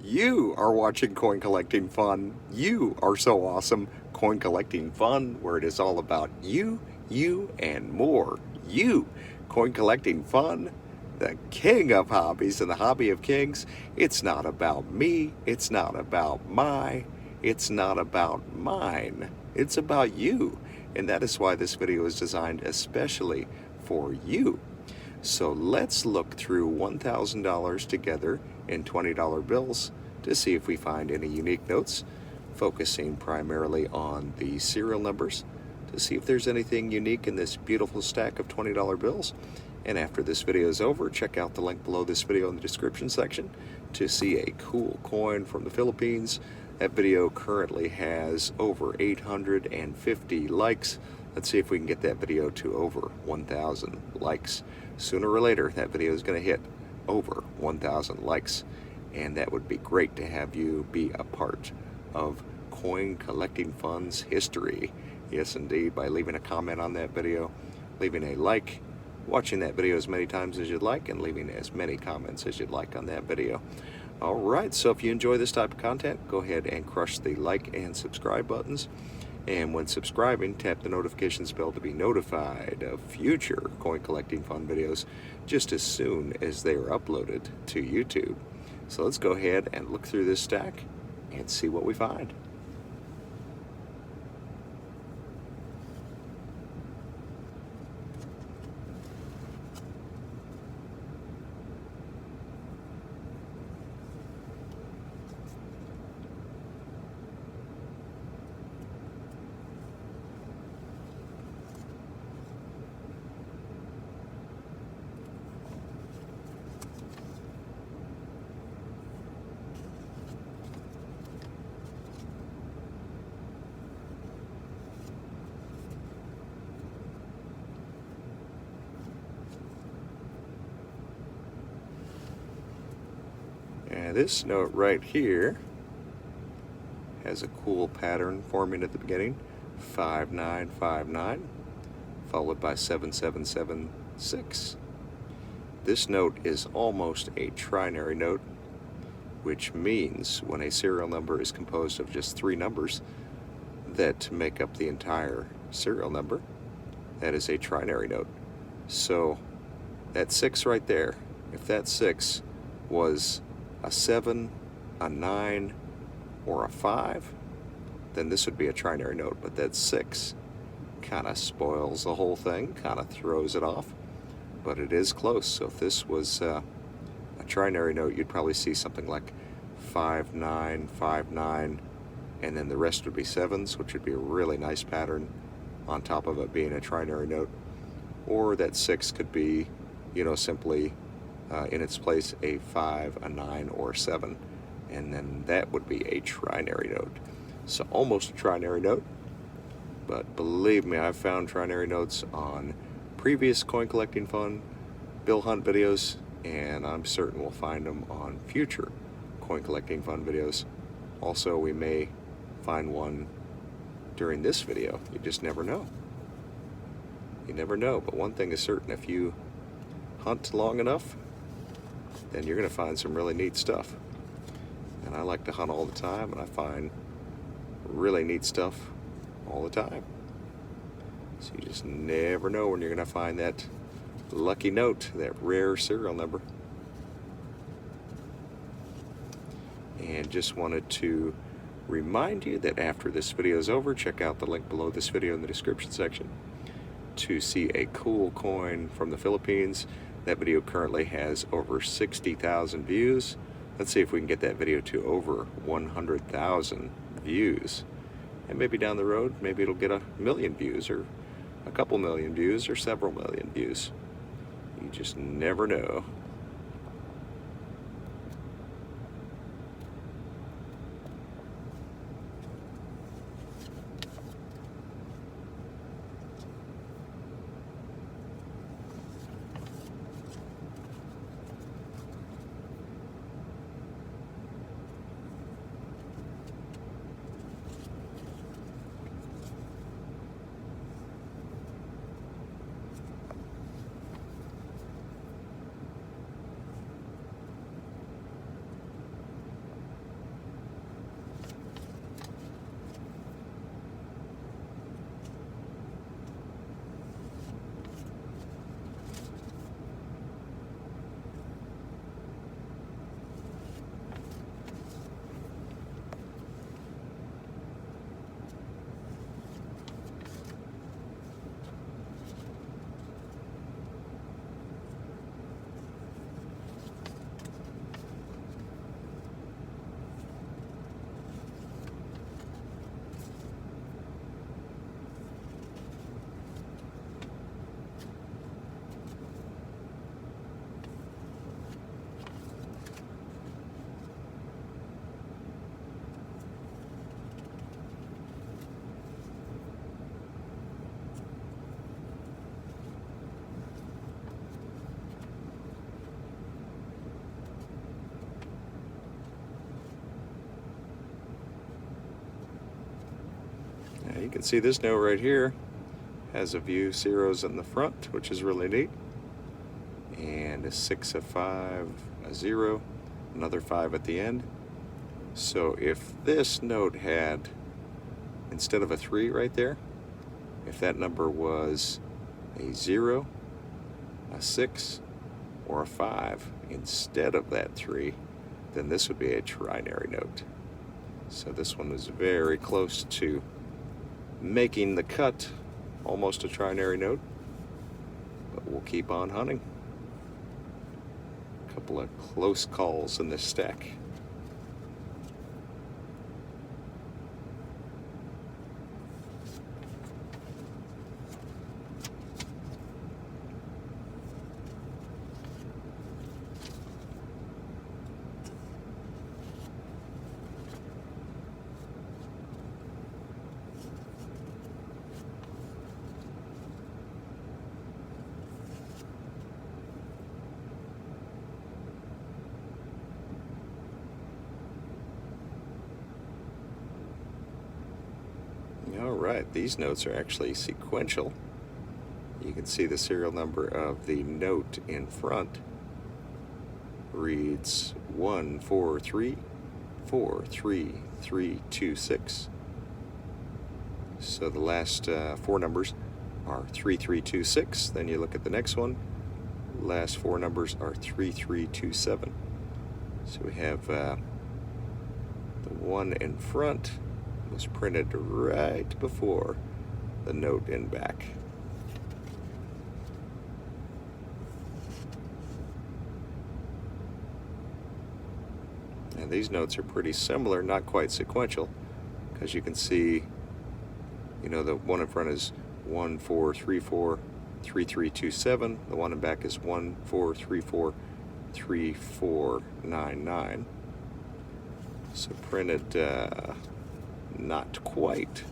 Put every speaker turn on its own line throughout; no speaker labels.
You are watching Coin Collecting Fun. You are so awesome. Coin Collecting Fun, where it is all about you, and more. You. Coin Collecting Fun, the king of hobbies and the hobby of kings. It's not about me. It's not about it's not about mine. It's about you. And that is why this video is designed especially for you. So let's look through $1,000 together in $20 bills to see if we find any unique notes, focusing primarily on the serial numbers to see if there's anything unique in this beautiful stack of $20 bills. And after this video is over, check out the link below this video in the description section to see a cool coin from the Philippines. That video currently has over 850 likes. Let's see if we can get that video to over 1,000 likes. Sooner or later, that video is going to hit over 1,000 likes, and that would be great to have you be a part of Coin Collecting Fun's history. Yes, indeed, by leaving a comment on that video, leaving a like, watching that video as many times as you'd like, and leaving as many comments as you'd like on that video. Alright, so if you enjoy this type of content, go ahead and crush the like and subscribe buttons. And when subscribing, tap the notifications bell to be notified of future Coin Collecting Fun videos just as soon as they are uploaded to YouTube. So let's go ahead and look through this stack and see what we find. And this note right here has a cool pattern forming at the beginning, 5959, followed by 7776. This note is almost a trinary note, which means when a serial number is composed of just three numbers that make up the entire serial number, that is a trinary note. So that 6 right there, if that 6 was a 7, a 9, or a 5, then this would be a trinary note. But that 6 kind of spoils the whole thing, kind of throws it off. But it is close. So if this was a trinary note, you'd probably see something like 5, 9, 5, 9, and then the rest would be 7s, which would be a really nice pattern on top of it being a trinary note. Or that 6 could be, simply in its place a 5, a 9, or a 7, and then that would be a trinary note. So almost a trinary note, but believe me, I've found trinary notes on previous Coin Collecting Fun bill hunt videos, and I'm certain we'll find them on future Coin Collecting Fun videos. Also, we may find one during this video. You just never know. You never know, but one thing is certain: if you hunt long enough, then you're going to find some really neat stuff. And I like to hunt all the time, and I find really neat stuff all the time. So you just never know when you're going to find that lucky note, that rare serial number. And just wanted to remind you that after this video is over, check out the link below this video in the description section to see a cool coin from the Philippines. That video currently has over 60,000 views. Let's see if we can get that video to over 100,000 views. And maybe down the road, maybe it'll get 1 million views, or a couple million views, or several million views. You just never know. you can see this note right here has a few zeros in the front, which is really neat. And a 6, a 5, a 0, another 5 at the end. So if this note had, instead of a 3 right there, if that number was a 0, a 6, or a 5 instead of that 3, then this would be a trinary note. So this one was very close to making the cut, almost a trinary note, but we'll keep on hunting. A couple of close calls in this stack. Alright, these notes are actually sequential. You can see the serial number of the note in front reads 143432326. So the last 4 numbers are 3326. Then you look at the next one, last 4 numbers are 3327. So we have the one in front was printed right before the note in back. And these notes are pretty similar, not quite sequential, because you can see, you know, the one in front is 14343327. The one in back is 14343499. So printed not quite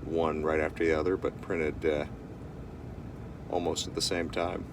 one right after the other, but printed almost at the same time.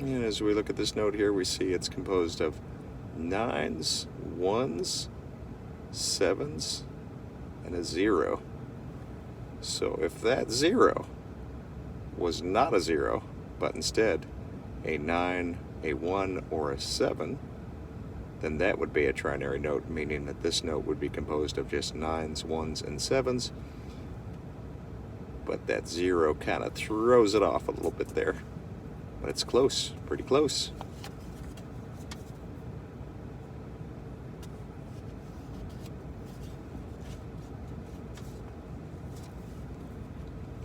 And as we look at this note here, we see it's composed of 9s, 1s, 7s, and a 0. So if that 0 was not a 0, but instead a 9, a 1, or a 7, then that would be a trinary note, meaning that this note would be composed of just 9s, 1s, and 7s. But that 0 kind of throws it off a little bit there. But it's close, pretty close.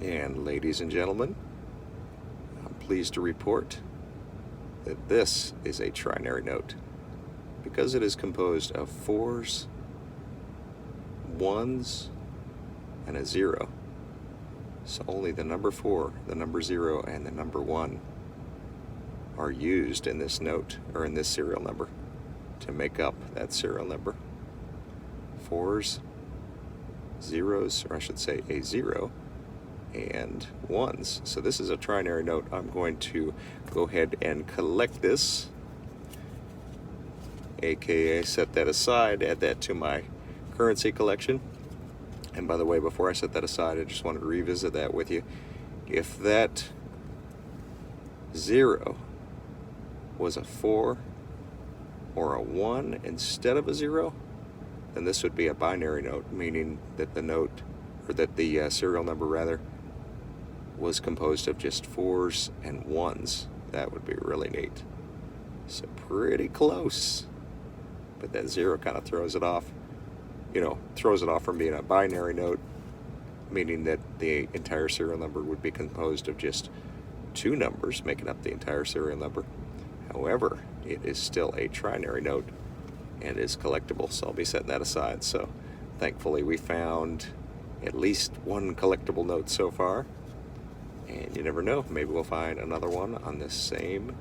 And ladies and gentlemen, I'm pleased to report that this is a trinary note because it is composed of 4s, 1s, and a 0. So only the number 4, the number 0, and the number 1 are used in this note, or in this serial number, to make up that serial number. 4s, 0s, or I should say a 0, and 1s. So this is a trinary note. I'm going to go ahead and collect this, aka set that aside, add that to my currency collection. And by the way, before I set that aside, I just wanted to revisit that with you. If that 0 was a 4 or a 1 instead of a 0, then this would be a binary note, meaning that the note, or that the serial number rather, was composed of just 4s and 1s. That would be really neat. So pretty close, but that 0 kind of throws it off. You know, throws it off from being a binary note, meaning that the entire serial number would be composed of just 2 numbers making up the entire serial number. However, it is still a trinary note and is collectible, so I'll be setting that aside. So thankfully we found at least one collectible note so far, and you never know, maybe we'll find another one on this same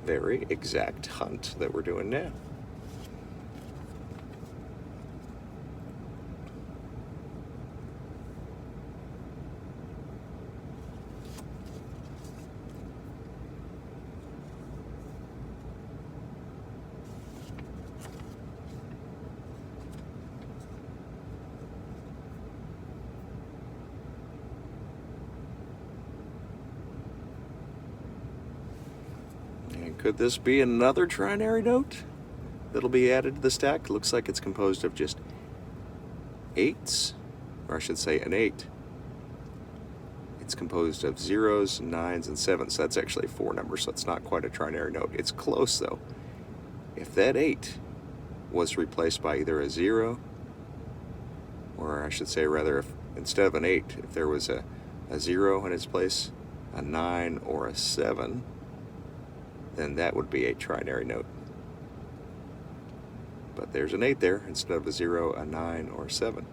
very exact hunt that we're doing now. And could this be another trinary note that'll be added to the stack? Looks like it's composed of just 8s, or I should say an 8. It's composed of 0s, 9s, and 7s. So that's actually 4 numbers, so it's not quite a trinary note. It's close though. If that 8 was replaced by either a 0, or I should say rather, if instead of an 8, if there was a 0 in its place, a 9 or a 7, then that would be a trinary note. But there's an 8 there instead of a 0, a 9, or a 7.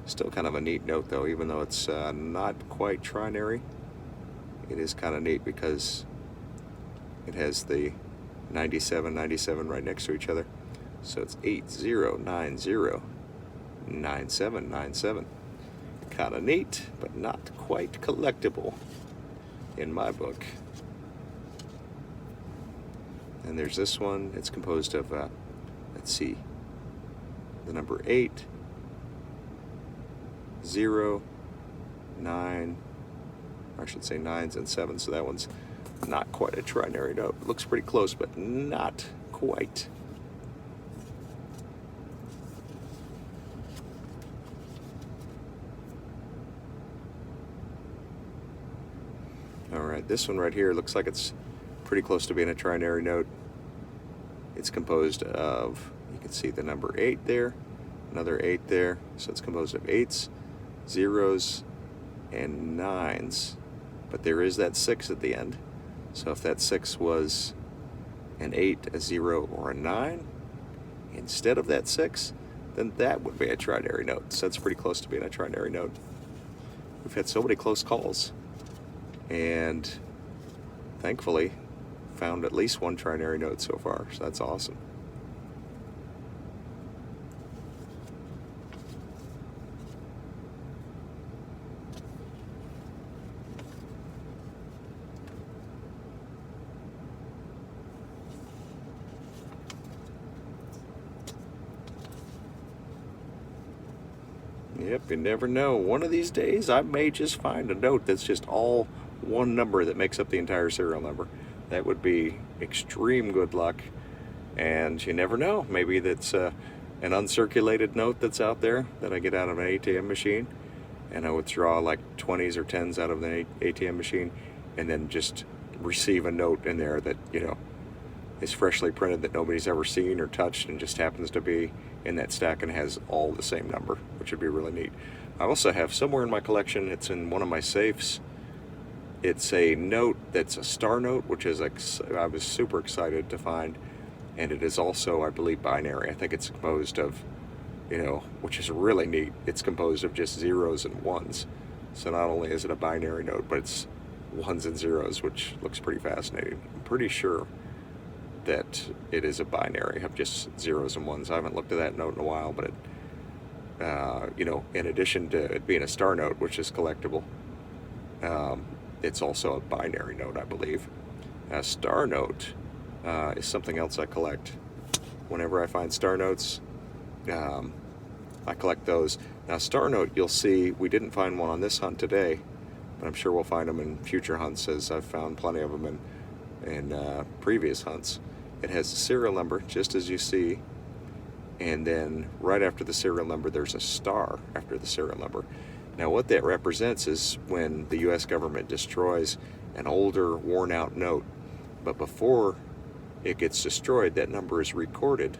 Still kind of a neat note though, even though it's not quite trinary. It is kind of neat because it has the 97, 97 right next to each other. So it's 8090 9797. Kind of neat, but not quite collectible in my book. And there's this one. It's composed of, let's see, the number 8, 0, 9, or I should say 9s and 7s. So that one's not quite a trinary note. It looks pretty close, but not quite. All right, this one right here looks like it's pretty close to being a trinary note. It's composed of, you can see the number 8 there, another 8 there. So it's composed of 8s, 0s, and 9s. But there is that 6 at the end. So if that 6 was an 8, a 0, or a 9, instead of that 6, then that would be a trinary note. So that's pretty close to being a trinary note. We've had so many close calls, and thankfully found at least one trinary note so far, so that's awesome. Yep, you never know. One of these days I may just find a note that's just all one number that makes up the entire serial number. That would be extreme good luck, and you never know. Maybe that's an uncirculated note that's out there that I get out of an ATM machine, and I withdraw like 20s or 10s out of the ATM machine, and then just receive a note in there that, you know, is freshly printed that nobody's ever seen or touched, and just happens to be in that stack and has all the same number, which would be really neat. I also have somewhere in my collection, it's in one of my safes, it's a note that's a star note, which is like, I was super excited to find, and it is also, I believe, binary. I think it's composed of, you know, which is really neat, it's composed of just 0s and 1s. So not only is it a binary note, but it's 1s and 0s, which looks pretty fascinating. I'm pretty sure that it is a binary of just 0s and 1s. I haven't looked at that note in a while, but it, you know, in addition to it being a star note, which is collectible, it's also a binary note, I believe. A star note is something else I collect. Whenever I find star notes, I collect those. Now, star note, you'll see, we didn't find one on this hunt today, but I'm sure we'll find them in future hunts, as I've found plenty of them in previous hunts. It has a serial number, just as you see, and then right after the serial number, there's a star after the serial number. Now, what that represents is when the U.S. government destroys an older, worn-out note, but before it gets destroyed, that number is recorded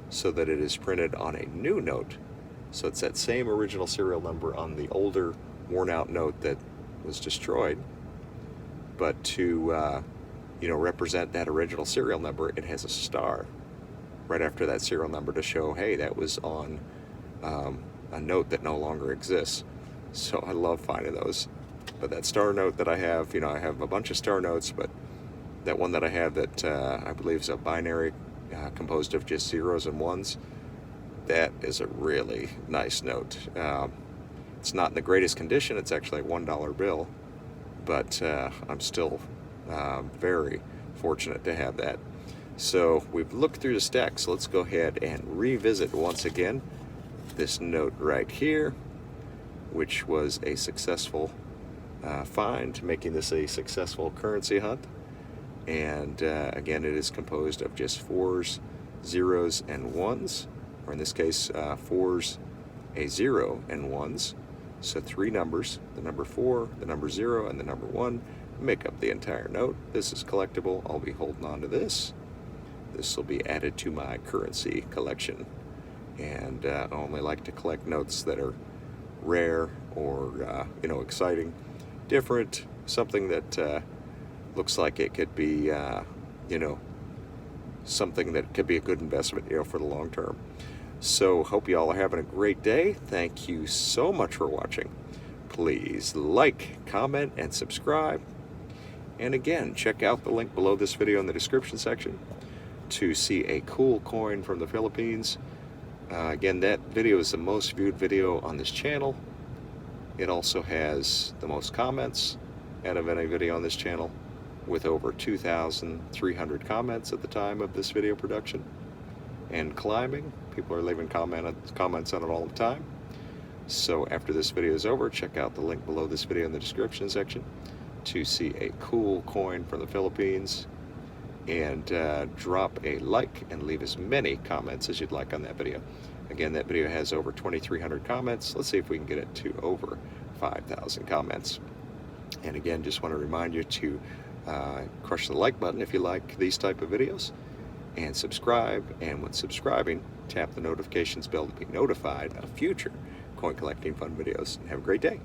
so that it is printed on a new note. So it's that same original serial number on the older, worn-out note that was destroyed, but to represent that original serial number, it has a star right after that serial number to show, hey, that was on a note that no longer exists. So I love finding those. But that star note that I have, I have a bunch of star notes, but that one that I have that I believe is a binary composed of just zeros and ones, that is a really nice note. It's not in the greatest condition. It's actually a $1 bill, but I'm still very fortunate to have that. So we've looked through the stack, so let's go ahead and revisit once again this note right here, which was a successful find, making this a successful currency hunt. And again, it is composed of just fours, zeros, and ones, or in this case, fours, a zero, and ones. So 3 numbers, the number 4, the number 0, and the number 1, make up the entire note. This is collectible. I'll be holding on to this. This will be added to my currency collection. And I only like to collect notes that are rare or, exciting, different, something that looks like it could be, something that could be a good investment, for the long term. So hope you all are having a great day. Thank you so much for watching. Please like, comment, and subscribe. And again, check out the link below this video in the description section to see a cool coin from the Philippines. Again, that video is the most viewed video on this channel. It also has the most comments out of any video on this channel, with over 2,300 comments at the time of this video production. And climbing, people are leaving comments on it all the time. So after this video is over, check out the link below this video in the description section to see a cool coin from the Philippines, and drop a like and leave as many comments as you'd like on that video. Again, that video has over 2,300 comments. Let's see if we can get it to over 5,000 comments. And again, just want to remind you to crush the like button if you like these type of videos, and subscribe. And when subscribing, tap the notifications bell to be notified of future coin collecting fun videos. Have a great day.